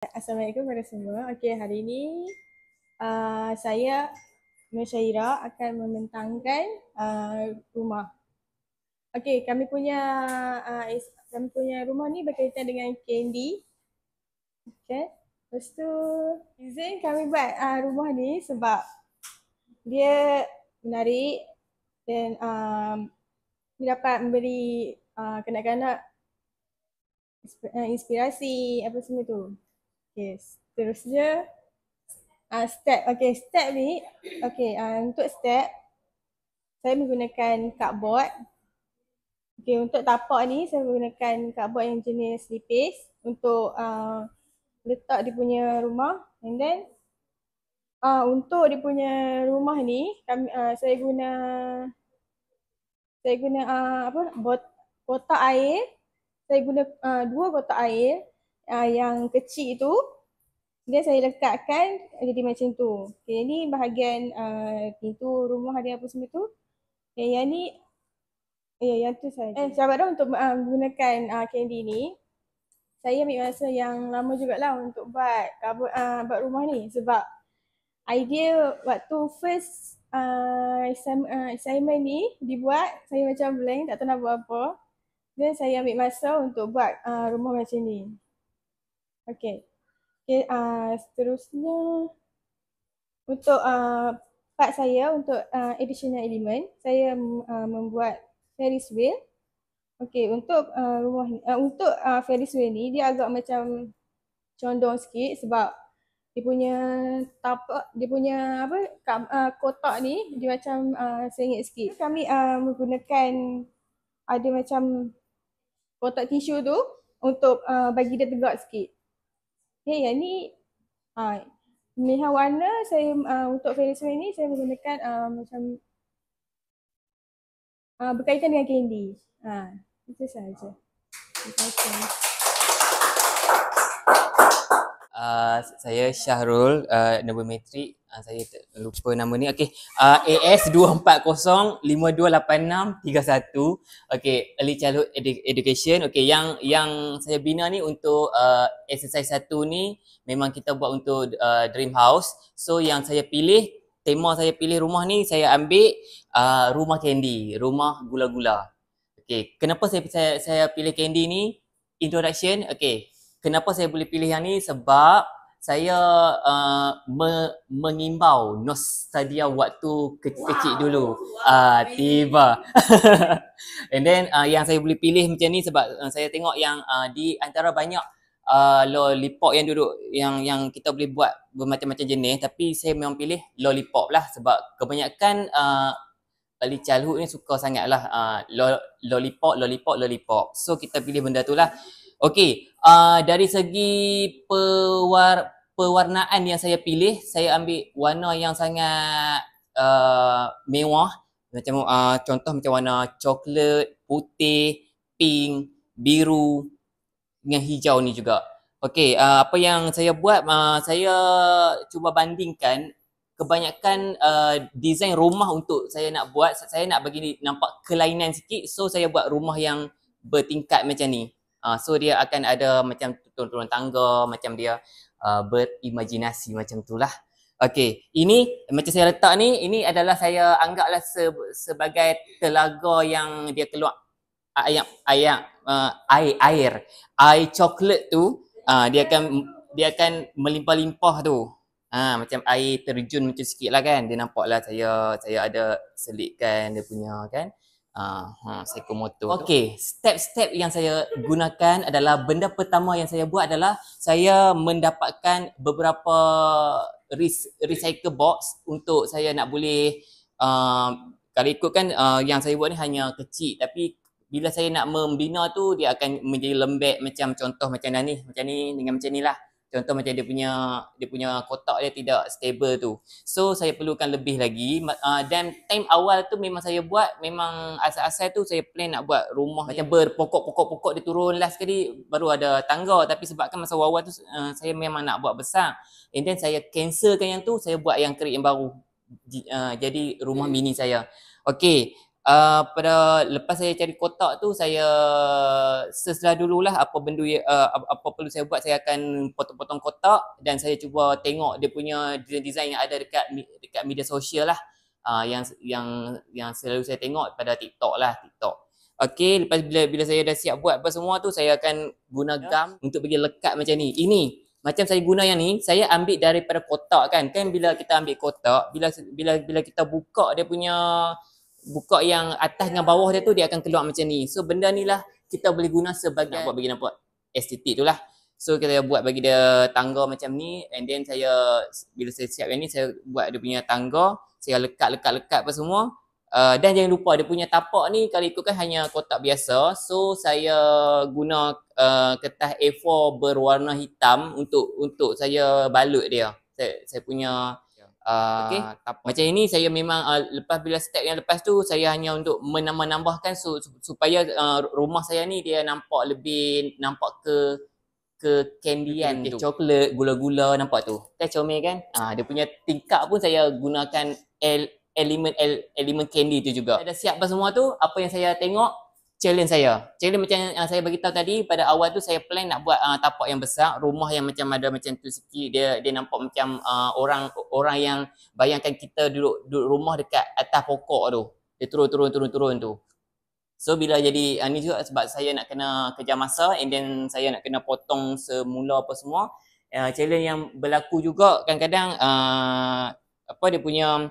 Assalamualaikum kepada semua. Okey, hari ini saya Nusyairah akan membentangkan rumah. Okey, kami punya rumah ni berkaitan dengan kandy. Okey. Lepas tu reason kami buat rumah ni sebab dia menarik dan dia dapat memberi kanak-kanak inspirasi apa semua tu. Okey, seterusnya step. Okey, step ni, untuk step saya menggunakan cardboard. Okey, untuk tapak ni saya menggunakan cardboard yang jenis nipis untuk letak dia punya rumah. And then untuk dia punya rumah ni saya guna kotak air. Saya guna 2 kotak air yang kecil tu. Dia saya lekatkan jadi macam tu. Okay, ni bahagian pintu rumah dia apa semua tu. Okay, yang ni yang tu saja. Sahabat dah untuk menggunakan kandy ni, saya ambil masa yang lama jugalah untuk buat rumah ni sebab idea waktu first assignment ni dibuat, saya macam blank, tak tahu nak buat apa. Dan saya ambil masa untuk buat rumah macam ni. Okay. Okay, seterusnya untuk part saya untuk additional element, saya membuat Ferris wheel. Okay, untuk rumah ni, untuk Ferris wheel ni dia agak macam condong sikit sebab dia punya tapak, dia punya kotak ni dia macam sengit sikit. Kami menggunakan ada macam kotak tisu tu untuk bagi dia tegak sikit. Okay, yang ni pemilihan warna saya untuk Ferris wheel ni saya menggunakan macam berkaitan dengan kandy. Itu sahaja. Terima kasih. Saya Syahrul, nombor metrik saya lupa nama ni. Okey, AS 240528631. Okey, early childhood education. Okey, yang saya bina ni untuk exercise 1 ni memang kita buat untuk dream house. So yang saya pilih, tema saya pilih rumah ni, saya ambil rumah kandy, rumah gula-gula. Okey, kenapa saya pilih kandy ni? Introduction. Okey, kenapa saya boleh pilih yang ni? Sebab saya mengimbau nostalgia waktu kecil-kecil dulu. Tiba. And then yang saya boleh pilih macam ni sebab saya tengok yang di antara banyak lollipop yang duduk, yang kita boleh buat bermacam-macam jenis, tapi saya memang pilih lollipop lah sebab kebanyakan early childhood ni suka sangat lah lollipop. So kita pilih benda tu lah. Okey, dari segi pewarnaan yang saya pilih, saya ambil warna yang sangat mewah. Macam contoh macam warna coklat, putih, pink, biru dengan hijau ni juga. Okey, apa yang saya buat, saya cuba bandingkan kebanyakan design rumah untuk saya nak buat, saya nak bagi nampak kelainan sikit. So saya buat rumah yang bertingkat macam ni. So dia akan ada macam turun-turun tangga, macam dia berimajinasi macam tu lah. Okey, ini macam saya letak ni, ini adalah saya anggaplah sebagai telaga yang dia keluar air coklat tu. Dia akan melimpah-limpah tu. Macam air terjun macam sikit lah kan. Dia nampak lah saya ada selitkan dia punya kan. Psychomotor. Okey, step-step yang saya gunakan adalah, benda pertama yang saya buat adalah saya mendapatkan beberapa recycle box untuk saya nak boleh kalau ikutkan yang saya buat ni hanya kecil, tapi bila saya nak membina tu dia akan menjadi lembek, macam contoh macam ni dengan macam ni lah. Contoh macam dia punya kotak dia tidak stable tu. So saya perlukan lebih lagi. Dan time awal tu memang saya buat, memang asal-asal tu saya plan nak buat rumah macam berpokok-pokok dia turun last sekali baru ada tangga. Tapi sebabkan masa awal tu saya memang nak buat besar. And then saya cancelkan yang tu, saya buat yang kerik yang baru. Jadi rumah mini saya. Okey, pada lepas saya cari kotak tu, saya search dululah apa benda apa perlu saya buat. Saya akan potong-potong kotak dan saya cuba tengok dia punya design yang ada dekat media sosial lah. Yang selalu saya tengok pada TikTok lah, TikTok. Okey, lepas bila saya dah siap buat apa semua tu, saya akan guna gam untuk bagi lekat macam ni. Ini macam saya guna yang ni, saya ambil daripada kotak kan. Kan bila kita ambil kotak, bila kita buka dia punya, buka yang atas dengan bawah dia tu, dia akan keluar macam ni. So benda ni lah kita boleh guna sebagai nak buat bagi nampak estetik tu lah. So kita buat bagi dia tangga macam ni, and then bila saya siap yang ni, saya buat dia punya tangga, saya lekat apa semua. Dan jangan lupa dia punya tapak ni, kalau ikutkan hanya kotak biasa. So saya guna kertas A4 berwarna hitam untuk saya balut dia. Saya punya okay. Macam ini saya memang bila step yang lepas tu, saya hanya untuk menambahkan supaya rumah saya ni dia nampak ke candian tu. Coklat, gula-gula, nampak tu. Kan comel kan? Dia punya tingkap pun saya gunakan elemen candy tu juga. Saya dah siap apa semua tu, apa yang saya tengok, challenge macam yang saya beritahu tadi, pada awal tu saya plan nak buat tapak yang besar, rumah yang macam ada macam tu sikit, dia nampak macam orang yang bayangkan kita duduk rumah dekat atas pokok tu. Dia turun tu. So bila jadi ni juga sebab saya nak kena kejar masa, and then saya nak kena potong semula apa semua. Challenge yang berlaku juga kadang-kadang dia punya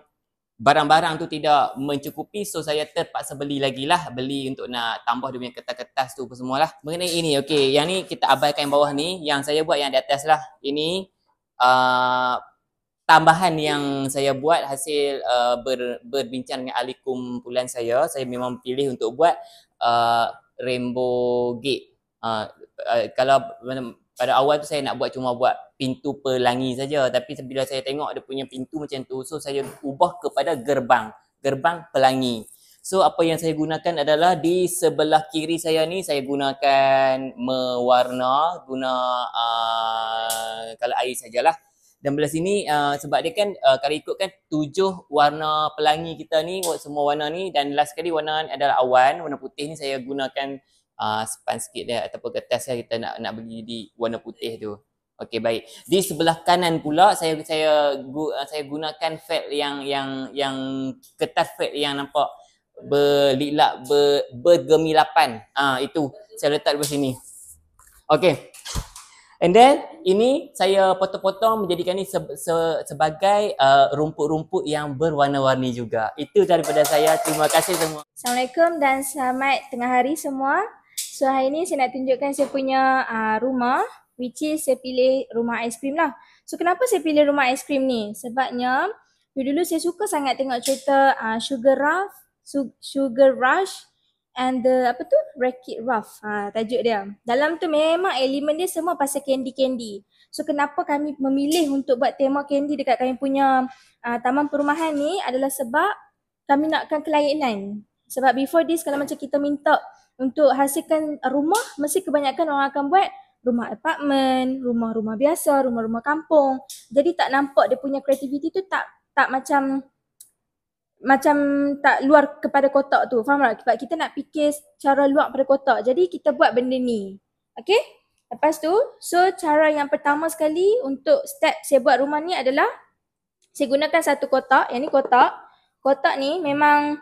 barang-barang tu tidak mencukupi, so saya terpaksa beli untuk nak tambah dia punya kertas-kertas tu apa semualah. Mengenai ini, okey, yang ni kita abaikan yang bawah ni, yang saya buat yang di atas lah. Ini tambahan yang saya buat hasil berbincang dengan ahli kumpulan saya. Saya memang pilih untuk buat rainbow gate. Kalau pada awal tu saya nak cuma buat pintu pelangi saja, tapi bila saya tengok dia punya pintu macam tu, so saya ubah kepada gerbang pelangi. So apa yang saya gunakan adalah di sebelah kiri saya ni, saya gunakan mewarna, kalau air sajalah. Dan belah sini sebab dia kan kalau ikutkan 7 warna pelangi kita ni, semua warna ni, dan last sekali warna ni adalah awan, warna putih ni saya gunakan span sikit dia ataupun kertas kita nak bagi di warna putih tu. Okey, baik. Di sebelah kanan pula saya gunakan felt yang kertas felt yang nampak berliklak bergemilapan. Itu saya letak di sini. Okey. And then ini saya potong-potong menjadikan ni sebagai rumput-rumput yang berwarna-warni juga. Itu daripada saya. Terima kasih semua. Assalamualaikum dan selamat tengah hari semua. So hari ni saya nak tunjukkan saya punya rumah, which is saya pilih rumah aiskrim lah. So kenapa saya pilih rumah aiskrim ni? Sebabnya dulu saya suka sangat tengok cerita Sugar Rush and the Wreck-It Ralph, tajuk dia. Dalam tu memang elemen dia semua pasal candy. So kenapa kami memilih untuk buat tema candy dekat kami punya taman perumahan ni adalah sebab kami nakkan kelainan. Sebab before this kalau macam kita minta untuk hasilkan rumah, mesti kebanyakan orang akan buat rumah apartmen, rumah-rumah biasa, rumah-rumah kampung. Jadi tak nampak dia punya kreativiti tu tak macam tak luar kepada kotak tu. Faham tak? Sebab kita nak fikir cara luar pada kotak. Jadi kita buat benda ni. Okay? Lepas tu, so cara yang pertama sekali untuk step saya buat rumah ni adalah saya gunakan satu kotak. Yang ni kotak. Kotak ni memang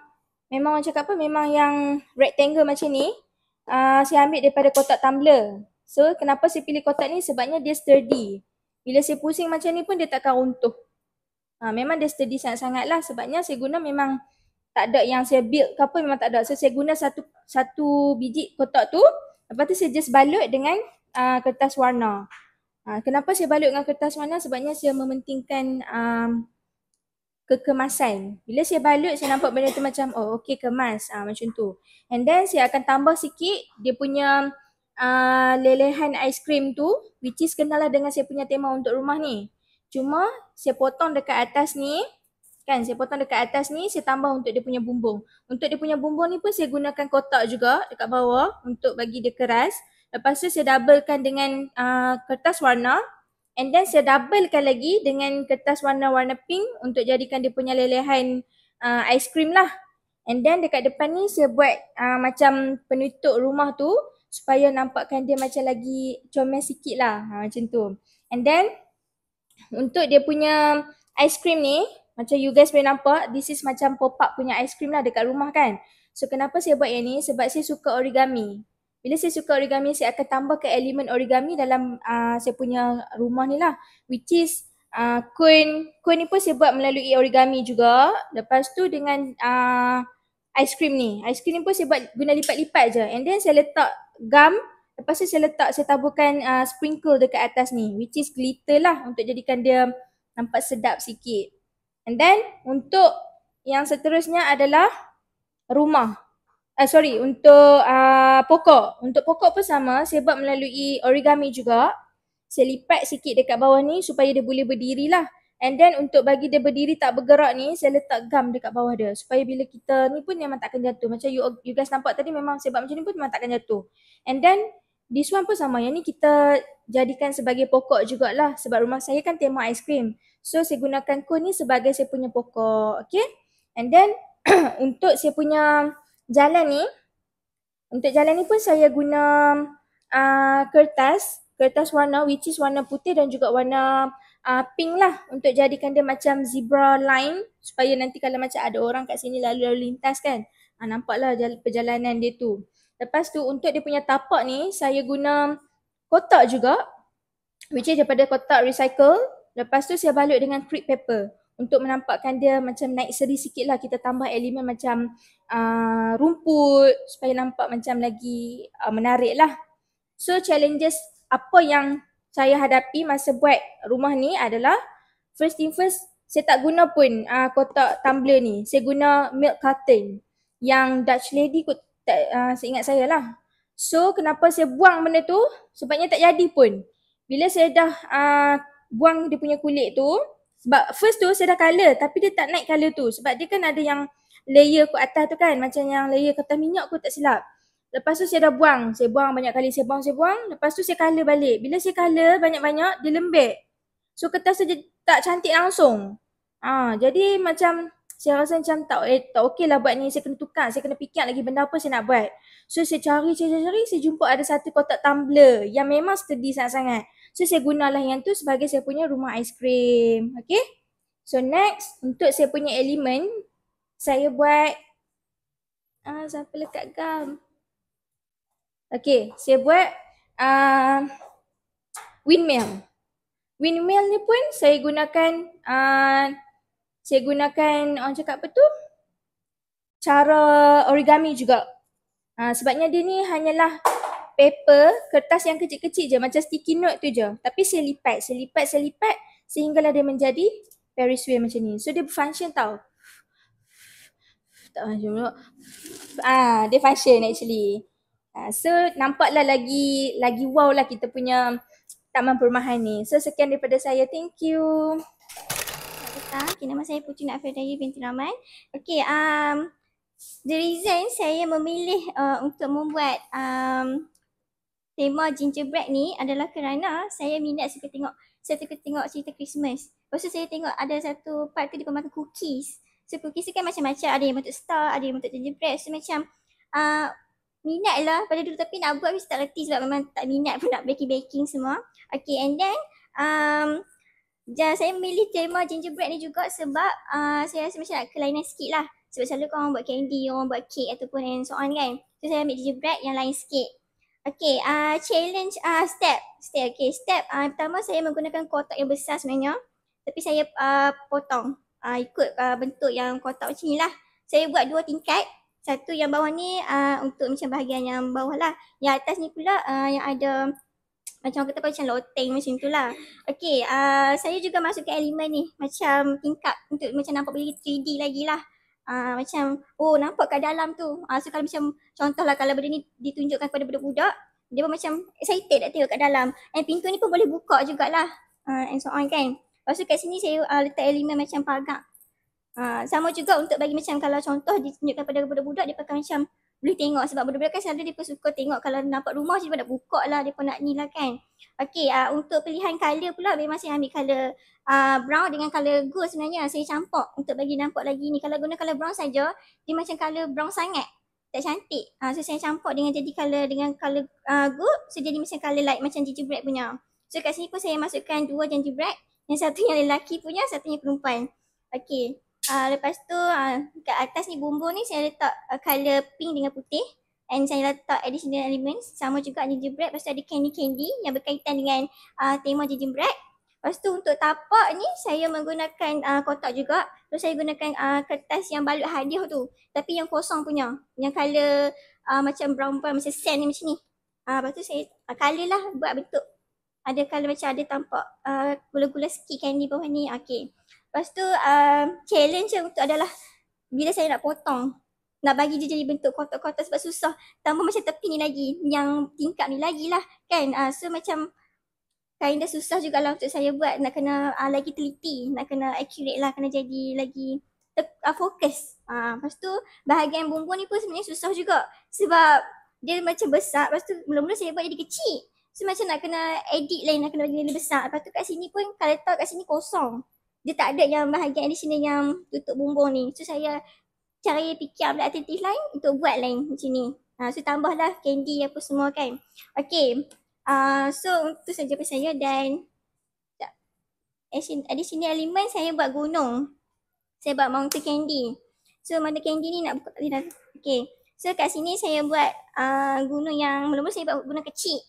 orang cakap memang yang rectangle macam ni. Saya ambil daripada kotak tumbler. So kenapa saya pilih kotak ni? Sebabnya dia sturdy. Bila saya pusing macam ni pun dia takkan runtuh. Memang dia sturdy sangat-sangat lah. Sebabnya saya guna memang tak ada yang saya build ke apa, memang tak ada. So saya guna satu biji kotak tu. Lepas tu saya just balut dengan kertas warna. Kenapa saya balut dengan kertas warna? Sebabnya saya mementingkan kekemasan. Bila saya balut, saya nampak benda tu macam okey, kemas. Macam tu. And then saya akan tambah sikit dia punya lelehan aiskrim tu, which is kenalah dengan saya punya tema untuk rumah ni. Cuma saya potong dekat atas ni, kan, saya potong dekat atas ni, saya tambah untuk dia punya bumbung. Untuk dia punya bumbung ni pun saya gunakan kotak juga dekat bawah untuk bagi dia keras. Lepas tu saya doublekan dengan kertas warna, and then saya doublekan lagi dengan kertas warna-warna pink untuk jadikan dia punya lelehan aiskrim lah. And then dekat depan ni saya buat macam penutup rumah tu supaya nampakkan dia macam lagi comel sikit lah. Macam tu. And then untuk dia punya ice cream ni, macam you guys boleh nampak, this is macam pop-up punya ice cream lah dekat rumah kan. So kenapa saya buat yang ni? Sebab saya suka origami. Bila saya suka origami, saya akan tambahkan elemen origami dalam saya punya rumah ni lah. Which is cone ni pun saya buat melalui origami juga. Lepas tu dengan ice cream ni. Ice cream ni pun saya buat guna lipat-lipat je. And then saya letak gum. Lepas tu saya taburkan sprinkle dekat atas ni. Which is glitter lah untuk jadikan dia nampak sedap sikit. And then untuk yang seterusnya adalah rumah. Untuk pokok. Untuk pokok pun sama. Saya buat melalui origami juga. Saya lipat sikit dekat bawah ni supaya dia boleh berdiri lah. And then untuk bagi dia berdiri tak bergerak ni, saya letak gum dekat bawah dia. Supaya bila kita ni pun memang takkan jatuh. Macam you guys nampak tadi memang saya buat macam ni pun memang takkan jatuh. And then this one pun sama. Yang ni kita jadikan sebagai pokok jugalah. Sebab rumah saya kan tema aiskrim. So saya gunakan cone ni sebagai saya punya pokok. Okay. And then untuk saya punya jalan ni. Untuk jalan ni pun saya guna kertas warna which is warna putih dan juga warna pink lah untuk jadikan dia macam zebra line supaya nanti kalau macam ada orang kat sini lalu lintas kan nampaklah perjalanan dia tu. Lepas tu untuk dia punya tapak ni saya guna kotak juga which is daripada kotak recycle. Lepas tu saya balut dengan crepe paper untuk menampakkan dia macam naik seri sikit lah. Kita tambah elemen macam rumput supaya nampak macam lagi menarik lah. So challenges apa yang saya hadapi masa buat rumah ni adalah first thing first, saya tak guna pun kotak tumbler ni. Saya guna milk carton yang Dutch lady kot, seingat saya lah. So kenapa saya buang benda tu? Sebabnya tak jadi pun. Bila saya dah buang dia punya kulit tu, sebab first tu saya dah colour tapi dia tak naik colour tu. Sebab dia kan ada yang layer kat atas tu kan, macam yang layer kertas minyak kot tak silap. Lepas tu saya dah buang. Saya buang banyak kali. Saya buang. Lepas tu saya colour balik. Bila saya colour banyak-banyak, dia lembek. So kertas tu tak cantik langsung. Jadi macam saya rasa macam tak okey lah buat ni. Saya kena tukar. Saya kena fikir lagi benda apa saya nak buat. So saya cari. Saya jumpa ada satu kotak tumbler yang memang sturdy sangat-sangat. So saya gunalah yang tu sebagai saya punya rumah aiskrim. Okay. So next, untuk saya punya elemen, saya buat siapa lekat gam? Okay, saya buat windmill. Windmill ni pun saya gunakan orang cakap apa tu? Cara origami juga. Sebabnya dia ni hanyalah paper, kertas yang kecil-kecil je macam sticky note tu je. Tapi saya lipat sehinggalah dia menjadi Ferris wheel macam ni. So dia berfunction tau. Dia function actually. So nampaklah lagi wow lah kita punya taman perumahan ni. So sekian daripada saya. Thank you. Okay, nama saya Putri Nak Ferdaya binti Rahman. Okay, the reason saya memilih untuk membuat tema gingerbread ni adalah kerana saya minat suka tengok cerita Christmas. Lepas tu saya tengok ada satu part tu dia makan cookies. So cookies tu kan macam-macam, ada yang bentuk star, ada yang bentuk gingerbread. So macam minat lah pada dulu tapi nak buat mesti tak reti sebab memang tak minat pun nak baking semua. Okay, and then saya memilih tema gingerbread ni juga sebab saya rasa macam nak kelainan sikit lah. Sebab selalu kan orang buat candy, orang buat cake ataupun and so on kan. So saya ambil gingerbread yang lain sikit. Okay, challenge step. Okay, step pertama saya menggunakan kotak yang besar sebenarnya. Tapi saya potong ikut bentuk yang kotak macam ni lah. Saya buat 2 tingkat. Satu yang bawah ni untuk macam bahagian yang bawah lah. Yang atas ni pula yang ada macam orang kata macam loteng macam tu lah. Okay, saya juga masukkan elemen ni macam tingkap untuk macam nampak boleh 3D lagi lah. Macam nampak kat dalam tu. So kalau macam contohlah kalau benda ni ditunjukkan kepada budak-budak, dia pun macam excited nak tengok kat dalam. And pintu ni pun boleh buka jugalah and so on kan. Lepas tu kat sini saya letak elemen macam pagar. Sama juga untuk bagi macam kalau contoh ditunjukkan pada budak-budak, dia pakai macam boleh tengok sebab budak-budak kan selalu dia suka tengok kalau nampak rumah je dia nak buka lah, dia nak ni lah kan. Okay, untuk pilihan colour pula memang saya ambil colour brown dengan colour gold sebenarnya. Saya campur untuk bagi nampak lagi ni. Kalau guna colour brown saja, dia macam colour brown sangat. Tak cantik. So saya campur dengan jadi colour gold. So jadi macam colour light macam gingerbread punya. So kat sini pun saya masukkan 2 gingerbread. Yang satunya lelaki punya, satunya perempuan. Okay. Lepas tu kat atas ni bumbu ni saya letak colour pink dengan putih. And saya letak additional elements. Sama juga gingerbread. Lepas tu ada candy yang berkaitan dengan tema gingerbread. Lepas tu untuk tapak ni saya menggunakan kotak juga. Terus saya gunakan kertas yang balut hadiah tu. Tapi yang kosong punya. Yang colour macam brown macam sand ni macam ni. Lepas tu saya colour lah buat bentuk. Ada colour macam ada tampak gula-gula sikit candy bawah ni. Okay. Lepas tu challenge untuk adalah bila saya nak potong. Nak bagi dia jadi bentuk kotak-kotak sebab susah. Tambah macam tepi ni lagi. Yang tingkap ni lagi lah kan. So macam kinda susah jugalah untuk saya buat. Nak kena lagi teliti. Nak kena accurate lah. Kena jadi lagi fokus. Lepas tu bahagian bumbu ni pun sebenarnya susah juga. Sebab dia macam besar. Lepas tu mula-mula saya buat jadi kecil. So macam nak kena edit lain. Nak kena bagi lebih besar. Lepas tu kat sini pun kalau letak kat sini kosong. Dia tak ada yang bahagian additional yang tutup bumbung ni. So saya cari fikir alternatif lain untuk buat lain macam ni. So tambahlah candy apa semua kan. Okay. So itu saja daripada saya dan additional element saya buat gunung. Saya buat mountain candy. So mountain candy ni nak buka tak boleh. Okay. So kat sini saya buat gunung yang mula-mula saya buat gunung kecil.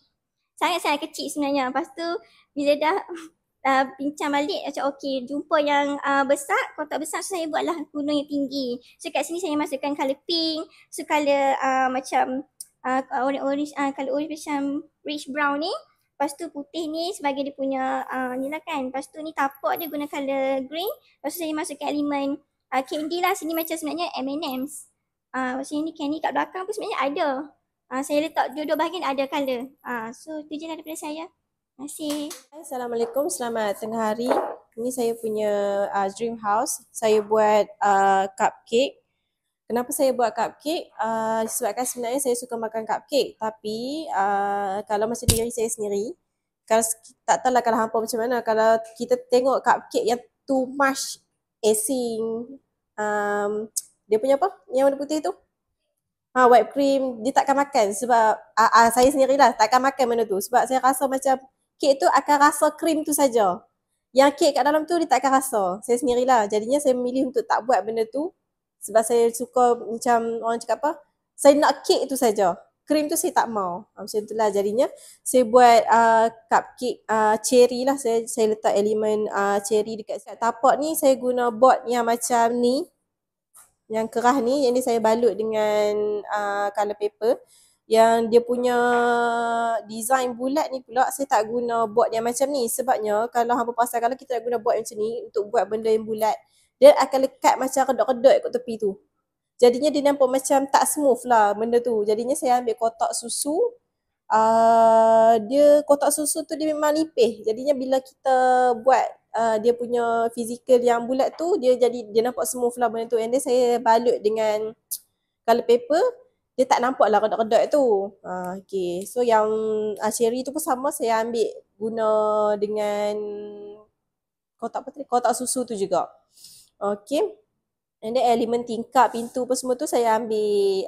Sangat-sangat kecil sebenarnya. Lepas tu bila dah bincang balik macam okey jumpa yang besar, kotak besar, so saya buatlah gunung yang tinggi. So kat sini saya masukkan colour pink, so colour macam orange, colour orange macam rich brown ni. Lepas tu putih ni sebagai dia punya ni lah kan. Lepas tu ni tapak dia guna colour green. Lepas tu saya masukkan elemen candy lah. Sini macam sebenarnya M&M's. Lepas ni candy kat belakang pun sebenarnya ada. Saya letak dua-dua bahagian ada colour. So tu je lah daripada saya. Terima kasih. Assalamualaikum, selamat tengah hari. Ini saya punya dream house. Saya buat cupcake. Kenapa saya buat cupcake? Disebabkan sebenarnya saya suka makan cupcake. Tapi kalau macam diri saya sendiri, kalau tak tahulah kalau hampa macam mana. Kalau kita tengok cupcake yang too much icing, dia punya apa? Yang warna putih tu? Whipped cream, dia takkan makan sebab saya sendirilah takkan makan benda tu. Sebab saya rasa macam kek tu akan rasa krim tu saja. Yang kek kat dalam tu dia takkan rasa. Saya sendirilah. Jadinya saya memilih untuk tak buat benda tu. Sebab saya suka macam orang cakap apa? Saya nak kek tu saja. Krim tu saya tak mau. Macam itulah jadinya saya buat cupcake cherry lah. Saya letak elemen cherry dekat tapak ni. Saya guna board yang macam ni. Yang kerah ni, yang ni saya balut dengan colour paper. Yang dia punya design bulat ni pula saya tak guna board yang macam ni. Sebabnya kalau hampa pasal kalau kita nak guna board macam ni untuk buat benda yang bulat, dia akan lekat macam redot-redot kat tepi tu. Jadinya dia nampak macam tak smooth lah benda tu. Jadinya saya ambil kotak susu. Dia kotak susu tu dia memang nipis. Jadinya bila kita buat dia punya fizikal yang bulat tu, dia nampak smooth lah benda tu. And then saya balut dengan colour paper, dia tak nampak lah redot-redot tu. Okay. So yang cherry tu pun sama, saya ambil guna dengan kotak susu tu juga. Okay. And then elemen tingkap, pintu apa semua tu saya ambil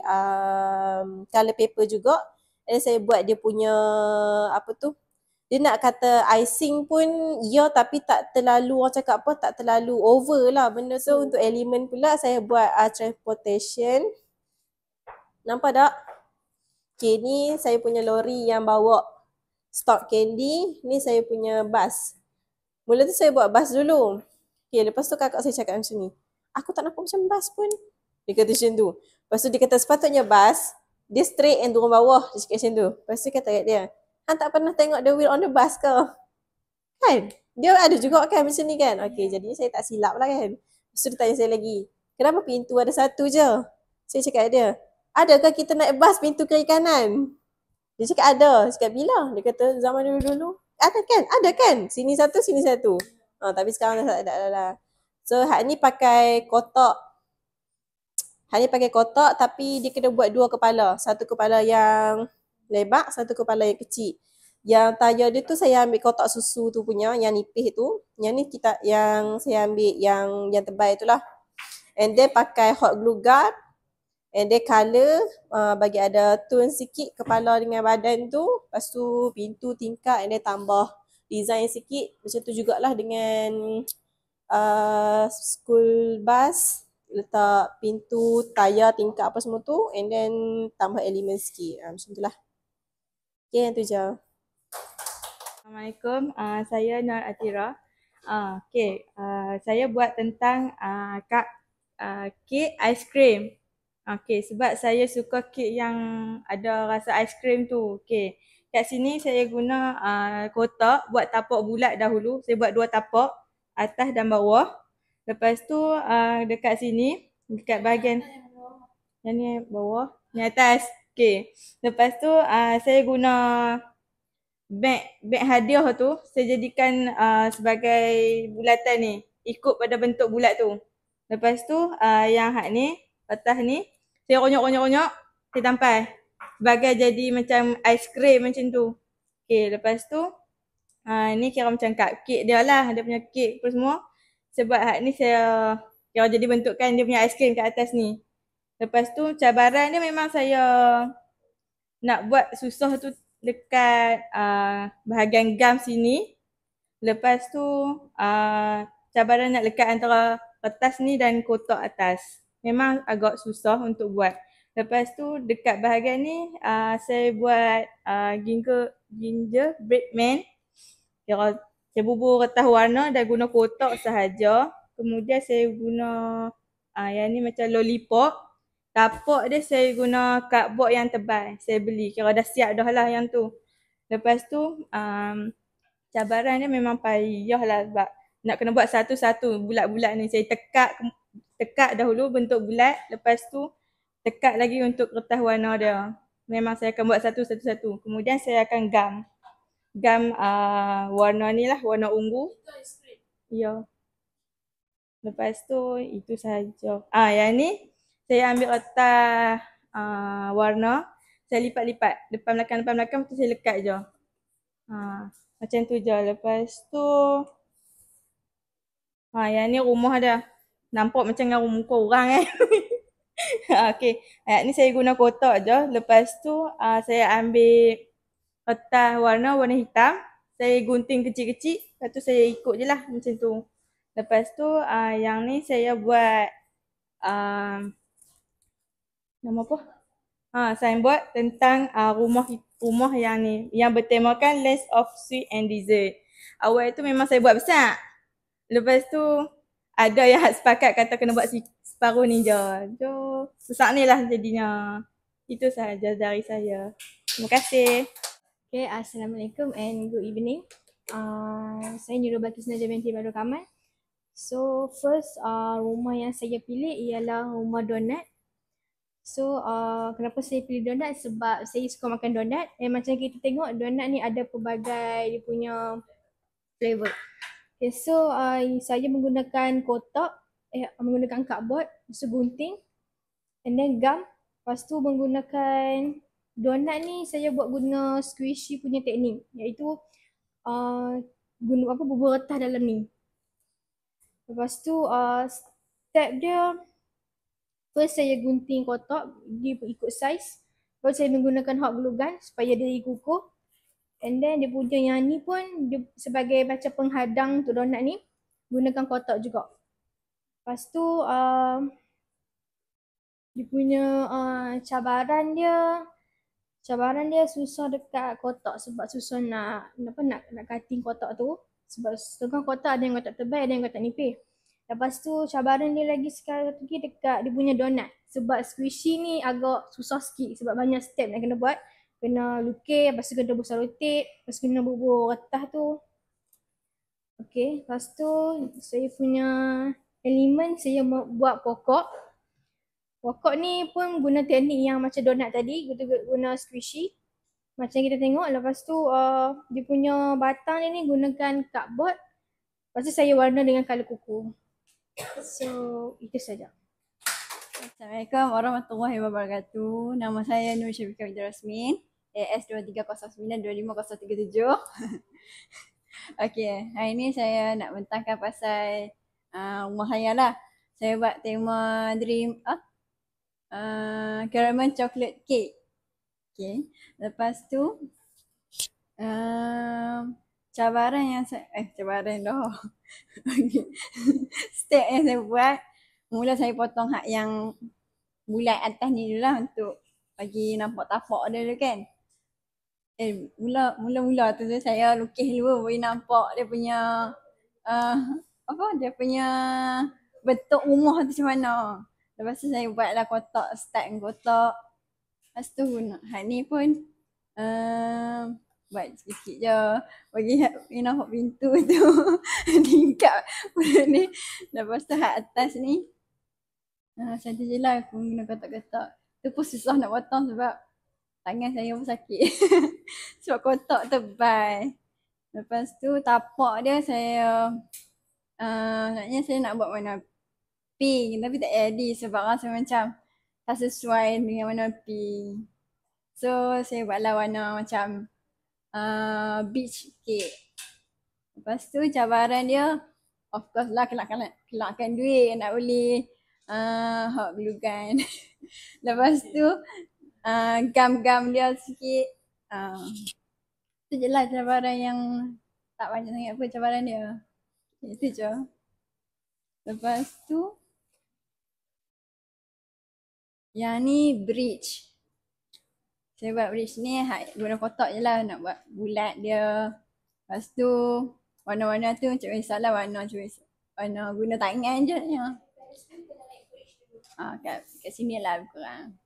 colour paper juga. And then saya buat dia punya apa tu, dia nak kata icing pun ya, tapi tak terlalu orang cakap apa, tak terlalu over lah benda tu. Untuk elemen pula saya buat transportation. Nampak tak? Okay, ni saya punya lori yang bawa stok candy. Ni saya punya bus. Mula tu saya buat bus dulu. Okay, lepas tu kakak saya cakap macam ni. Aku tak nampak macam bus pun. Dia kata macam tu. Lepas tu dia kata sepatutnya bus, dia straight and turun bawah. Dia cakap macam tu. Lepas tu kata kat dia, Han tak pernah tengok the wheel on the bus ke? Kan? Dia ada juga kan macam ni kan? Okay, jadinya saya tak silap lah kan. Lepas tu dia tanya saya lagi, kenapa pintu ada satu je? Saya cakap kat dia, adakah kita naik bas pintu kiri kanan? Dia cakap ada. Saya cakap bila? Dia kata zaman dulu-dulu. Ada kan? Ada kan? Sini satu, sini satu. Tapi sekarang dah tak ada lah. So hak ni pakai kotak Hak ni pakai kotak tapi dia kena buat dua kepala. Satu kepala yang lebar, satu kepala yang kecil. Yang tayar dia tu saya ambil kotak susu tu punya, yang nipis tu. Yang ni yang saya ambil yang tebal itulah. And then pakai hot glue gun. And then colour, bagi ada tone sikit kepala dengan badan tu. Lepas tu pintu, tingkap and then tambah design sikit. Macam tu jugalah dengan school bus. Letak pintu, tayar, tingkap apa semua tu. And then tambah elemen sikit. Macam tu lah. Okay, yang tu je. Assalamualaikum, saya Nur Atira. Saya buat tentang kek aiskrim. Sebab saya suka kek yang ada rasa aiskrim tu. Kat sini saya guna kotak buat tapak bulat dahulu. Saya buat 2 tapak, atas dan bawah. Lepas tu dekat sini, dekat bahagian yang ni bawah, ni atas. Lepas tu saya guna beg hadiah tu, saya jadikan sebagai bulatan ni, ikut pada bentuk bulat tu. Lepas tu yang hak ni, atas ni, saya ronyok-ronyok-ronyok, saya tampal sebagai jadi macam aiskrim macam tu. Lepas tu ni kira macam cupcake dia lah, dia punya kek apa semua. Sebab hak ni saya kira jadi bentukkan dia punya aiskrim kat atas ni. Lepas tu cabaran dia memang saya nak buat susah tu dekat bahagian gam sini. Lepas tu cabaran nak lekat antara kertas ni dan kotak atas. Memang agak susah untuk buat. Lepas tu dekat bahagian ni saya buat gingerbread man. Kira saya bubur kertas warna dan guna kotak sahaja. Kemudian saya guna yang ni macam lollipop. Tapak dia saya guna cardboard yang tebal. Saya beli. Kira dah siap dah lah yang tu. Lepas tu cabaran dia memang payah lah sebab nak kena buat satu-satu bulat-bulat ni. Saya tekak dahulu bentuk bulat. Lepas tu tekak lagi untuk kertas warna dia. Memang saya akan buat satu-satu. Kemudian saya akan gam warna ni lah, warna ungu. Ya. Lepas tu itu sahaja. Yang ni saya ambil kertas warna, saya lipat-lipat depan belakang tu saya lekat je. Macam tu je. Lepas tu yang ni rumah dia. Nampak macam dengan muka orang ni saya guna kotak je. Lepas tu saya ambil kertas warna hitam. Saya gunting kecil-kecil. Lepas tu saya ikut je lah macam tu. Lepas tu yang ni saya buat nama apa? Signboard tentang rumah yang ni. Yang bertemakan Lands of Sweet and Dessert. Awal tu memang saya buat besar. Lepas tu ada yang sepakat kata kena buat separuh ni je. Besar ni lah jadinya. Itu sahaja dari saya. Terima kasih. Assalamualaikum and good evening. Saya Nurul Balkisna binti Badrul Kamal. So first rumah yang saya pilih ialah rumah donat. So kenapa saya pilih donat? Sebab saya suka makan donat. Macam kita tengok donat ni ada pelbagai dia punya flavor. So saya menggunakan kotak, menggunakan cardboard, lepas tu gunting and then gum. Lepas tu menggunakan donat ni saya buat guna squishy punya teknik, iaitu guna bubur retah dalam ni. Lepas tu step dia, first saya gunting kotak dia ikut saiz. Lepas saya menggunakan hot glue gun supaya dia kukuh. And then dia punya yang ni pun dia sebagai macam penghadang untuk donat ni, gunakan kotak juga. Lepas tu dia punya cabaran dia susah dekat kotak sebab susah nak cutting kotak tu. Sebab setengah kotak ada yang kotak tebal, ada yang kotak nipis. Lepas tu cabaran dia lagi sekali dekat dia punya donat. Sebab squishy ni agak susah sikit sebab banyak step nak kena buat. Kena lukis, lepas tu kena bubur selotip, lepas tu kena bubur retah tu. Lepas tu saya punya elemen saya buat pokok. Pokok ni pun guna teknik yang macam donat tadi, guna squishy. Macam kita tengok, lepas tu dia punya batang ni gunakan cardboard. Lepas tu saya warna dengan colour kuku. So, itu saja. Assalamualaikum warahmatullahi wabarakatuh. Nama saya Nur Syafiqah Widya Rasmin. AS 2309-25037. Okey, hari ni saya nak bentangkan pasal rumah saya lah. Saya buat tema dream caramel chocolate cake. Okey, lepas tu cabaran yang saya cabaran dah. Step yang saya buat, mula saya potong hak yang bulat atas ni dulu lah untuk bagi nampak tapak dia dulu kan. Mula-mula tu saya lukis dulu bagi nampak dia punya dia punya bentuk rumah tu macam mana. Lepas tu saya buatlah kotak, start dengan kotak. Lepas tu hak ni pun buat sikit je bagi nampak pintu tu tingkap benda ni. Lepas tu hak atas ni macam tu je lah aku guna kotak-kotak. Tu pun susah nak potong sebab tangan saya pun sakit sebab kotak tebal. Lepas tu tapak dia saya naknya saya nak buat warna pink tapi tak jadi sebab rasa macam tak sesuai dengan warna pink. So saya buatlah warna macam beach cake. Lepas tu cabaran dia of course lah kelakkan duit nak beli hot glue gun. Lepas tu gam-gam dia sikit. Tu je lah cabaran yang tak banyak sangat pun cabaran dia. Itu je. Lepas tu yang ni bridge. Saya buat bridge ni guna kotak je lah nak buat bulat dia. Lepas tu warna-warna tu macam biasalah warna guna tangan je. Kat sini lah kurang.